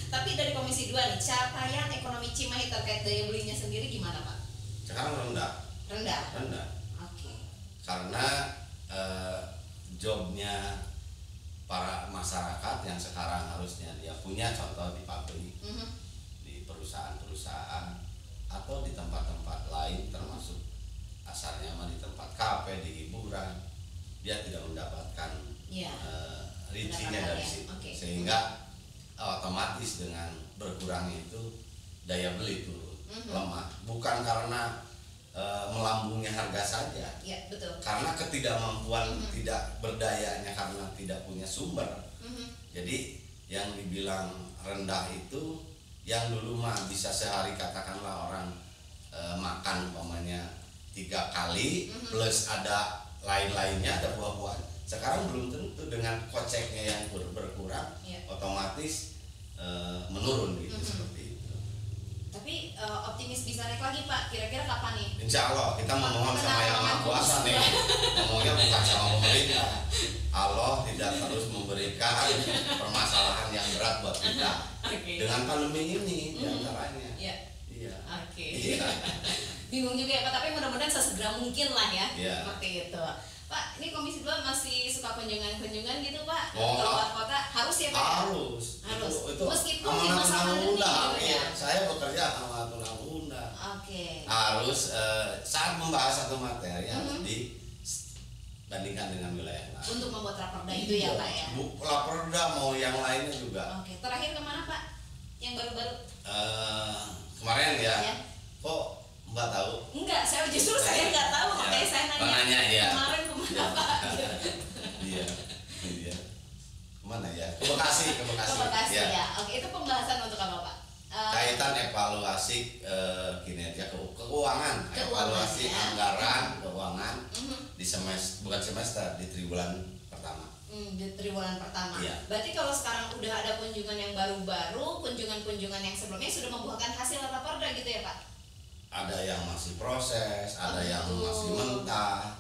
Tapi dari Komisi 2 nih, capaian ekonomi Cimahi terkait daya belinya sendiri gimana Pak? Sekarang rendah. Rendah. Karena jobnya para masyarakat yang sekarang harusnya dia punya contoh di pabrik, di perusahaan-perusahaan atau di tempat-tempat lain termasuk asalnya di tempat kafe, di hiburan, dia tidak mendapatkan rezekinya dari situ. Sehingga otomatis dengan berkurangnya itu daya beli turun, lemah, bukan karena melambungnya harga saja, betul. karena ketidakmampuan, tidak berdayanya karena tidak punya sumber. Jadi yang dibilang rendah itu yang dulu mah bisa sehari katakanlah orang makan umpamanya 3 kali plus ada lain-lainnya, ada buah-buahan. Sekarang belum tentu, dengan koceknya yang berkurang otomatis menurun gitu. Seperti itu. Tapi optimis bisa naik lagi Pak, kira-kira kapan nih? Insya Allah kita memohon sama Yang Maha Kuasa nih, ngomongnya bukan sama pemerintah. Allah tidak terus memberikan permasalahan yang berat buat kita dengan pandemi ini diantaranya. Iya. Bingung juga ya Pak, tapi mudah-mudahan sesegera mungkin lah ya. Seperti itu. Pak, ini Komisi 2 masih suka kunjungan-kunjungan gitu Pak? Ke luar kota? Harus ya Pak? Harus. Itu meskipun di amanat masa pandemi undang-undang. gitu ya? Saya bekerja amanat undang-undang. Harus saat membahas satu materi harus dibandingkan dengan wilayah lain. Untuk membuat raperda itu ya Pak ya? Raperda mau yang lainnya juga. Terakhir kemana Pak? Yang baru-baru? Kemarin ya. Kok Mbak tahu? Enggak, saya nggak tahu, makanya saya nanya. Kemarin kemana Pak? Iya. Kemana ya? Ke Bekasi. Ya. Oke, itu pembahasan untuk apa Pak? Kaitan evaluasi kinerja keuangan, evaluasi anggaran keuangan di bukan semester, di triwulan pertama. Di triwulan pertama. Berarti kalau sekarang udah ada kunjungan yang baru-baru, kunjungan yang sebelumnya sudah membuahkan hasil raperda gitu ya Pak? Ada yang masih proses, ada yang masih mentah,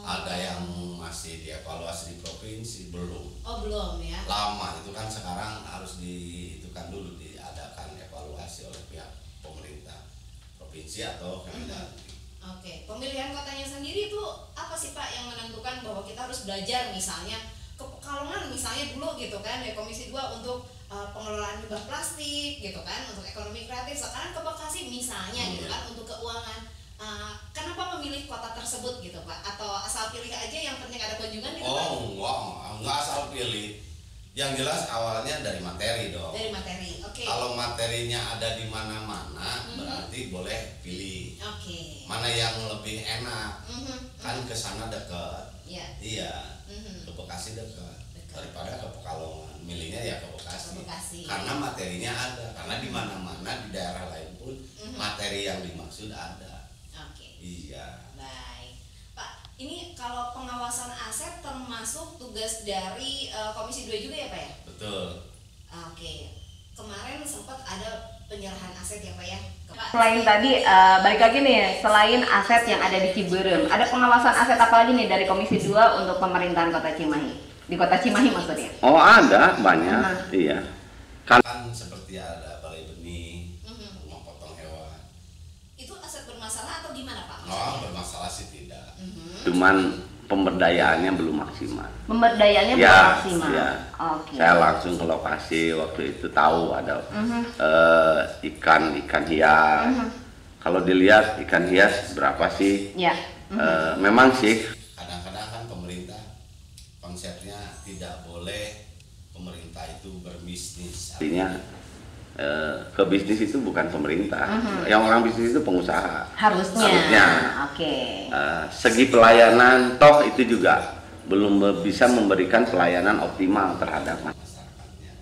ada yang masih dievaluasi di provinsi, belum. Belum ya? Lama itu kan, sekarang harus diitukan dulu, diadakan evaluasi oleh pihak pemerintah provinsi atau Kemendagri. Pemilihan kotanya sendiri itu apa sih Pak yang menentukan bahwa kita harus belajar misalnya ke Pekalongan misalnya dulu gitu kan dari Komisi 2 untuk pengelolaan limbah plastik gitu kan, untuk ekonomi kreatif. Sekarang ke Bekasi misalnya gitu kan untuk keuangan. Kenapa memilih kota tersebut gitu Pak? Atau asal pilih aja yang penting ada kunjungan gitu Pak? Enggak asal pilih. Yang jelas awalnya dari materi dong. Dari materi, Kalau materinya ada di mana-mana berarti boleh pilih. Mana yang lebih enak? Kan ke sana dekat. Iya. Ke Bekasi dekat. Daripada ke Pekalongan, milihnya ya ke Bekasi. Karena materinya ada, karena di mana-mana di daerah lain pun materi yang dimaksud ada. Iya. Baik, Pak. Ini kalau pengawasan aset termasuk tugas dari Komisi 2 juga ya Pak ya? Betul. Kemarin sempat ada penyerahan aset ya Pak ya? Selain tadi, balik lagi nih, selain aset yang ada di Ciberem, ada pengawasan aset apa lagi nih dari Komisi 2 untuk pemerintahan Kota Cimahi? Di Kota Cimahi maksudnya? Ada, banyak. Iya. Kan seperti ada balai benih, rumah potong hewan. Itu aset bermasalah atau gimana Pak? Bermasalah sih tidak. Cuman pemberdayaannya belum maksimal. Pemberdayaannya belum maksimal. Ya. Saya langsung ke lokasi waktu itu, tahu ada ikan hias. Kalau dilihat ikan hias berapa sih? Memang sih. Kadang-kadang kan pemerintah konsepnya tidak boleh pemerintah itu berbisnis. Artinya ke bisnis itu bukan pemerintah. Yang orang bisnis itu pengusaha. Harusnya. Segi pelayanan toh itu juga belum bisa memberikan pelayanan optimal terhadap masyarakatnya.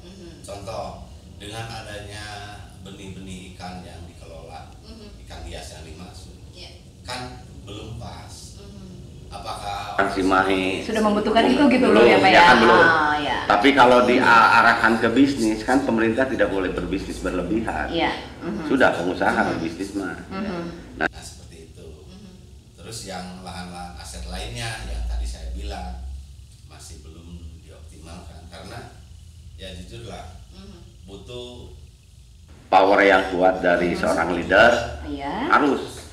Contoh, dengan adanya benih-benih ikan yang dikelola, ikan hias yang dimaksud, kan belum pas. Apakah Cimahi sudah membutuhkan itu gitu loh ya Pak ya? Belum. Tapi kalau diarahkan ke bisnis, kan pemerintah tidak boleh berbisnis berlebihan. Sudah pengusaha berbisnis mah. Nah, seperti itu. Terus yang lahan-lahan aset lainnya yang tadi saya bilang masih belum dioptimalkan karena Ya jujur lah, butuh power yang kuat dari seorang leader. Iya. Harus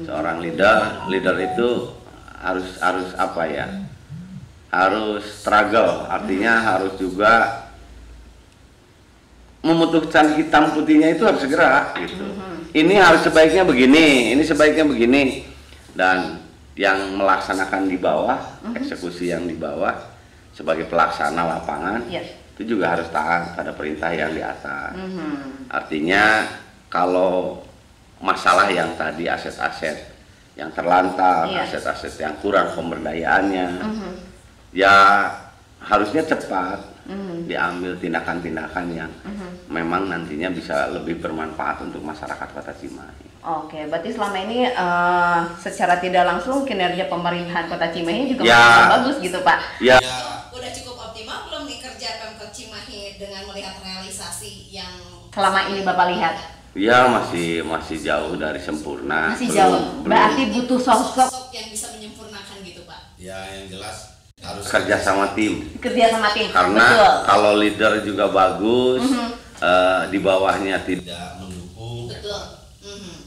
seorang leader itu harus apa ya? Harus struggle, artinya harus juga memutuskan hitam putihnya itu harus segera gitu. Ini harus sebaiknya begini, ini sebaiknya begini, dan yang melaksanakan di bawah, eksekusi yang di bawah sebagai pelaksana lapangan, itu juga harus taat pada perintah yang di atas. Artinya kalau masalah yang tadi aset-aset yang terlantar, aset-aset yang kurang pemberdayaannya, ya harusnya cepat diambil tindakan-tindakan yang memang nantinya bisa lebih bermanfaat untuk masyarakat Kota Cimahi. Oke, berarti selama ini secara tidak langsung kinerja pemerintahan Kota Cimahi juga bagus gitu Pak? Ya. Udah cukup optimal belum nih kerja Pemkot Cimahi dengan melihat realisasi yang selama ini Bapak lihat? Ya masih jauh dari sempurna. Masih jauh. Berarti butuh sosok yang bisa menyempurnakan gitu Pak? Ya yang jelas harus kerja sama tim. Kerja sama tim. Karena betul. kalau leader juga bagus, di bawahnya tidak mendukung. Betul.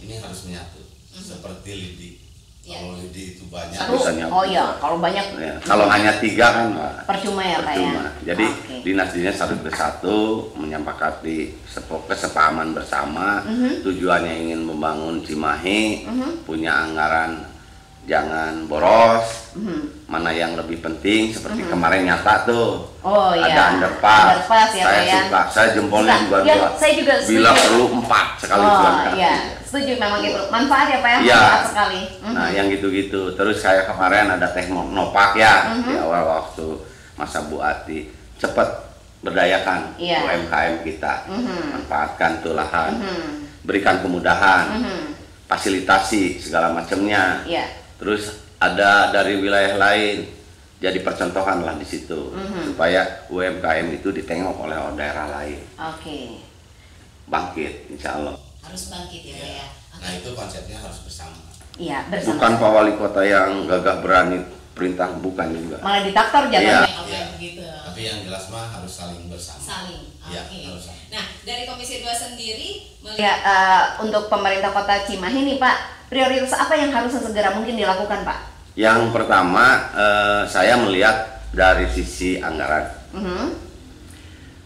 Ini harus menyatu. Seperti lidi. Kalau lidi itu banyak. Oh iya, kalau banyak. Ya, kalau hanya 3 kan percuma ya Pak ya. Jadi dinas-dinas satu persatu menyepakati kesepahaman bersama. Tujuannya ingin membangun Cimahi, punya anggaran jangan boros. Mana yang lebih penting seperti kemarin nyata tuh. Ada underpass ya, saya suka, saya jempolnya juga saya juga bila perlu 4 sekali jalan kaki. Iya, setuju memang gitu. Manfaat ya Pak ya, ya. manfaat sekali. Nah yang gitu-gitu. Terus saya kemarin ada Teknopak ya di awal waktu masa Bu Ati, cepat berdayakan UMKM kita, manfaatkan tuh lahan, berikan kemudahan, fasilitasi segala macamnya. Terus ada dari wilayah lain, jadi percontohan lah di situ supaya UMKM itu ditengok oleh daerah lain. Bangkit, insya Allah. Harus bangkit ya Pak ya. Nah itu konsepnya harus bersama. Iya bersama. Bukan Pak Wali Kota yang gagah berani perintah, bukan juga. Malah diktator jangan. Gitu. Tapi yang jelas mah harus saling bersama. Saling. Harus saling. Nah dari Komisi 2 sendiri untuk pemerintah Kota Cimahi nih Pak, prioritas apa yang harus segera mungkin dilakukan Pak? Yang pertama, saya melihat dari sisi anggaran.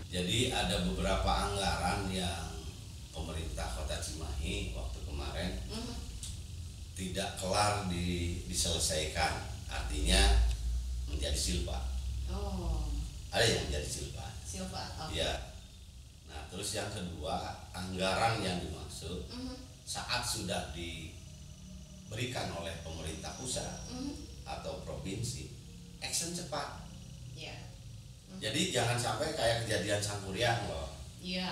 Jadi ada beberapa anggaran yang pemerintah Kota Cimahi waktu kemarin tidak kelar diselesaikan, artinya menjadi silpa. Ada yang menjadi silpa. Ya. Nah terus yang kedua, anggaran yang dimaksud saat sudah diberikan oleh pemerintah pusat atau provinsi, action cepat. Jadi jangan sampai kayak kejadian Sangkuriang loh.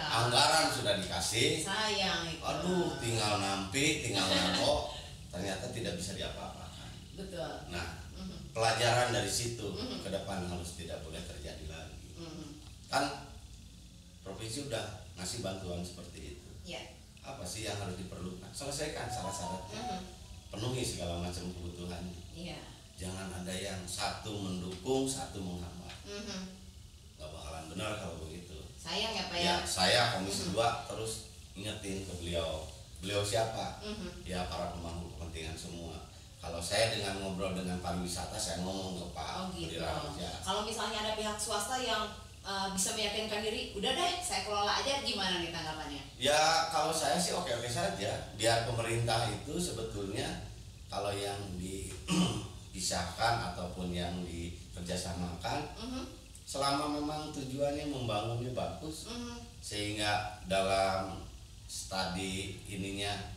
Anggaran sudah dikasih, sayang itu. Aduh, tinggal nampi, tinggal nampok, ternyata tidak bisa diapa-apakan. Betul. Nah, pelajaran dari situ ke depan harus tidak boleh terjadi lagi. Kan provinsi udah ngasih bantuan seperti itu. Apa sih yang harus diperlukan? Selesaikan syarat-syaratnya, penuhi segala macam kebutuhannya. Jangan ada yang satu mendukung, satu menghambat. Gak bakalan benar kalau begitu. Sayang ya Pak ya. Saya Komisi 2 terus ingetin ke beliau. Beliau siapa? Ya para pemangku kepentingan semua. Kalau saya dengan ngobrol dengan pariwisata, saya ngomong ke Pak gitu. Raja. Kalau misalnya ada pihak swasta yang bisa meyakinkan diri, udah deh saya kelola aja, gimana nih tanggapannya? Ya kalau saya sih oke-oke saja. Biar pemerintah itu sebetulnya kalau yang dipisahkan ataupun yang dikerjasamakan, selama memang tujuannya membangunnya bagus, sehingga dalam studi ininya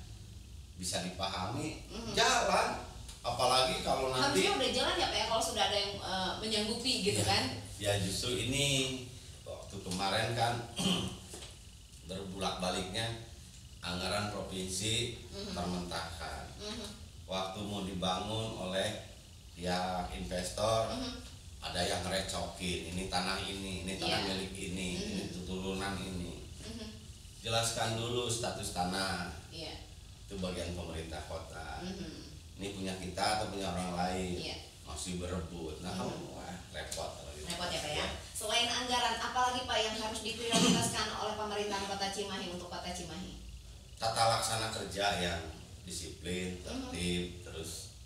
bisa dipahami, jalan. Apalagi kalau nanti harusnya udah jalan ya Pak ya, kalau sudah ada yang menyanggupi gitu kan. Ya justru ini waktu kemarin kan berbulak-baliknya anggaran provinsi termentahkan. Waktu mau dibangun oleh pihak investor, ada yang ngerecokin, ini tanah ini tanah milik ini turunan ini. Jelaskan dulu status tanah. Itu bagian pemerintah kota. Ini punya kita atau punya orang lain. Masih berebut. Nah, kamu repot. Repot ya Pak ya. Selain anggaran, apalagi Pak yang harus diprioritaskan oleh pemerintahan Kota Cimahi untuk Kota Cimahi? Tata laksana kerja yang disiplin, tertib, terus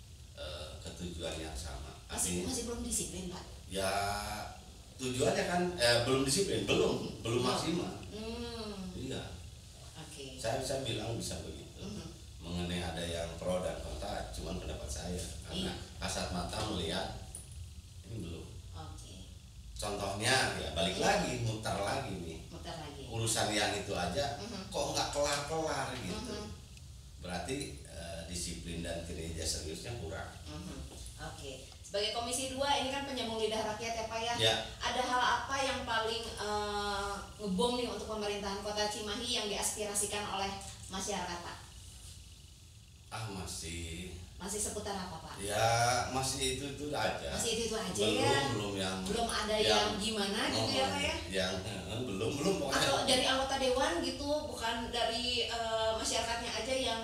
ketujuan yang sama. Masih belum disiplin, Pak? Ya tujuannya kan belum disiplin, belum maksimal. Iya. Oke. Saya bilang bisa begitu. Mengenai ada yang pro dan kontra, cuman pendapat saya karena kasat mata melihat ini belum. Oke. Contohnya ya balik lagi, muter lagi nih. Urusan yang itu aja kok nggak kelar-kelar gitu. Berarti disiplin dan kinerja seriusnya kurang. Oke. Sebagai Komisi 2 ini kan penyambung lidah rakyat ya Pak ya. Ya. Ada hal apa yang paling ngebom nih untuk pemerintahan Kota Cimahi yang diaspirasikan oleh masyarakat Pak? Masih seputar apa Pak? Ya masih itu aja. Masih itu aja ya. Belum ada yang gimana gitu ya Pak ya? Yang belum pokoknya. Atau dari anggota dewan gitu, bukan dari masyarakatnya aja yang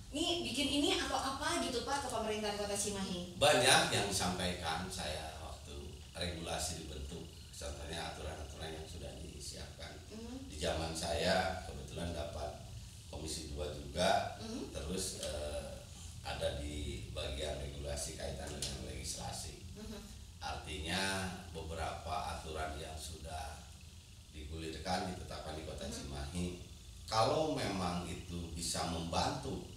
nih bikin ini atau apa gitu Pak ke pemerintahan Kota Cimahi? Banyak yang disampaikan saya waktu regulasi dibentuk, contohnya aturan-aturan yang sudah disiapkan. Di zaman saya kebetulan dapat Komisi 2 juga, terus ada di bagian regulasi kaitan dengan legislasi. Artinya beberapa aturan yang sudah digulirkan ditetapkan di Kota Cimahi, kalau memang itu bisa membantu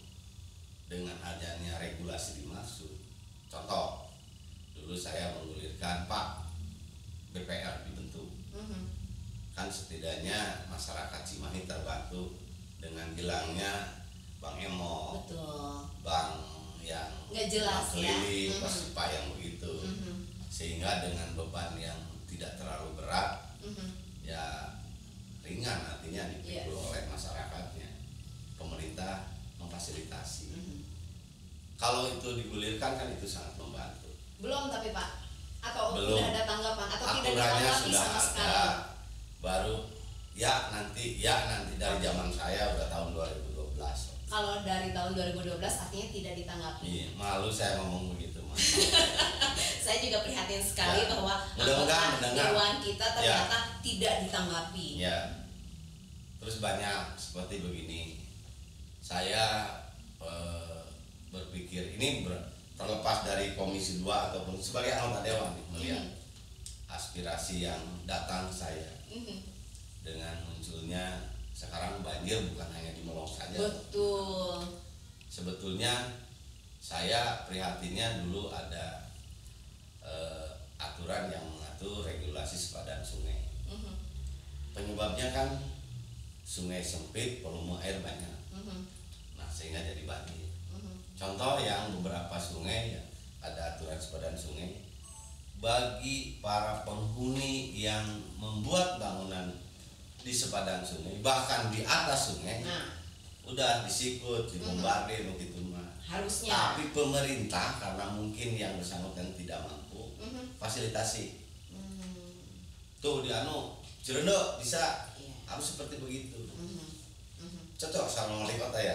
dengan adanya regulasi dimaksud. Contoh, dulu saya menggulirkan Pak BPR dibentuk, kan setidaknya masyarakat Cimahi terbantu dengan hilangnya Bang Emo, betul, Bang yang nggak jelas ya, Pak yang begitu, sehingga dengan beban yang tidak terlalu berat, ya ringan artinya dipikul oleh masyarakatnya, pemerintah memfasilitasi. Kalau itu digulirkan kan itu sangat membantu. Belum tapi Pak, atau belum. Sudah ada tanggapan atau tidak Aturannya ditanggapi sudah sama ada, sekali? baru nanti dari zaman saya udah tahun 2012. Kalau dari tahun 2012 artinya tidak ditanggapi. Iya, malu saya ngomong begitu Mas. Saya juga prihatin sekali bahwa mudah-mudahan dewan kita ternyata tidak ditanggapi. Ya. Terus banyak seperti begini. Saya berpikir ini terlepas dari Komisi 2 ataupun sebagai anggota dewan melihat aspirasi yang datang saya dengan munculnya sekarang banjir bukan hanya di Melong saja. Betul. Sebetulnya saya prihatinnya dulu ada aturan yang mengatur regulasi sepadan sungai. Penyebabnya kan sungai sempit, volume air banyak. Nah sehingga jadi banjir. Contoh yang beberapa sungai ya, ada aturan sepadan sungai bagi para penghuni yang membuat bangunan di sepadan sungai, bahkan di atas sungai, udah disikut, dibombardir begitu mah. Harusnya. Tapi pemerintah karena mungkin yang bersangkutan tidak mampu, fasilitasi. Tuh di Cirende bisa, harus seperti begitu. Cocok sama wali kota ya.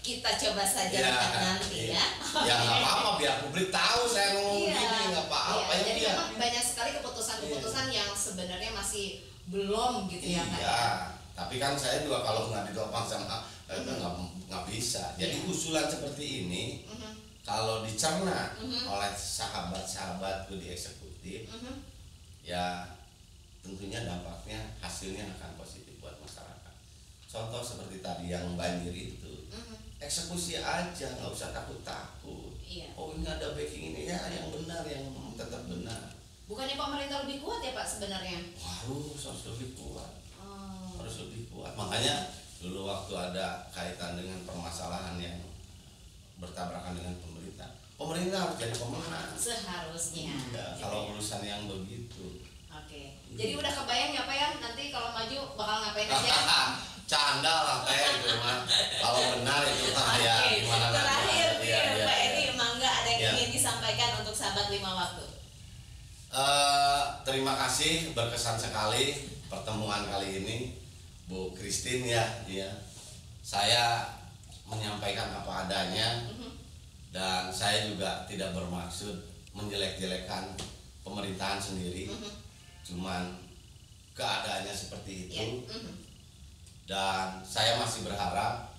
Kita coba saja nanti ya. Ya nggak apa-apa biar publik tahu saya ngomong gini, nggak apa-apa. Jadi memang banyak sekali keputusan-keputusan yang sebenarnya masih belum gitu ya Pak. Iya, tapi kan saya juga kalau nggak ditopang sama nggak bisa. Jadi usulan seperti ini kalau dicerna oleh sahabat-sahabatku di eksekutif, ya tentunya dampaknya hasilnya akan positif buat masyarakat. Contoh seperti tadi yang banjir itu, eksekusi aja, nggak usah takut-takut. Oh ini ada backing ini ya, yang benar, yang tetap benar. Bukannya pemerintah lebih kuat ya Pak sebenarnya? Harus lebih kuat. Harus lebih kuat. Makanya dulu waktu ada kaitan dengan permasalahan yang bertabrakan dengan pemerintah harus jadi pemenang. Seharusnya. Ya, kalau urusan yang begitu. Oke. Jadi udah kebayang ya Pak ya, nanti kalau maju bakal ngapain aja? Canda lah Teh itu mah. Kalau benar itu mah ya gimana nanti. Terakhir nih Pak Edi, mangga ada yang ingin disampaikan untuk sahabat 5 waktu. Terima kasih, berkesan sekali pertemuan kali ini Bu Christine ya. Saya menyampaikan apa adanya dan saya juga tidak bermaksud menjelek-jelekan pemerintahan sendiri. Cuman keadaannya seperti itu. Dan saya masih berharap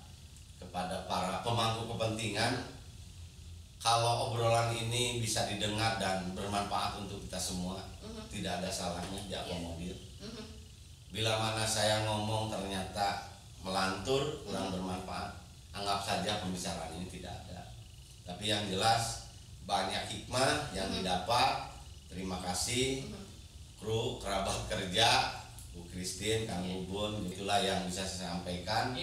kepada para pemangku kepentingan, kalau obrolan ini bisa didengar dan bermanfaat untuk kita semua, tidak ada salahnya diakomodir. Bila mana saya ngomong ternyata melantur, kurang bermanfaat, anggap saja pembicaraan ini tidak ada. Tapi yang jelas banyak hikmah yang didapat. Terima kasih kru, kerabat kerja, Bu Christine, Kang Ubun, itulah yang bisa saya sampaikan.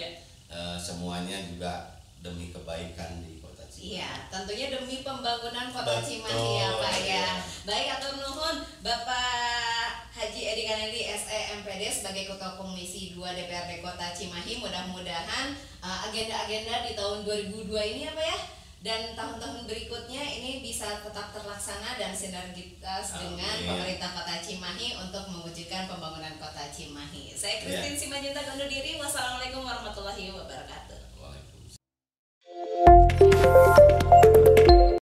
Semuanya juga demi kebaikan di Kota Cimahi. Iya, tentunya demi pembangunan Kota Cimahi ya Pak ya. Baik, atur nuhun Bapak Haji Edi Kanedi SE MPD sebagai Ketua Komisi 2 DPRD Kota Cimahi. Mudah-mudahan agenda-agenda di tahun 2002 ini apa ya, dan tahun-tahun berikutnya ini bisa tetap terlaksana dan sinergitas dengan pemerintah Kota Cimahi untuk mewujudkan pembangunan Kota Cimahi. Saya Christine Simanjuntak undur diri. Wassalamualaikum warahmatullahi wabarakatuh.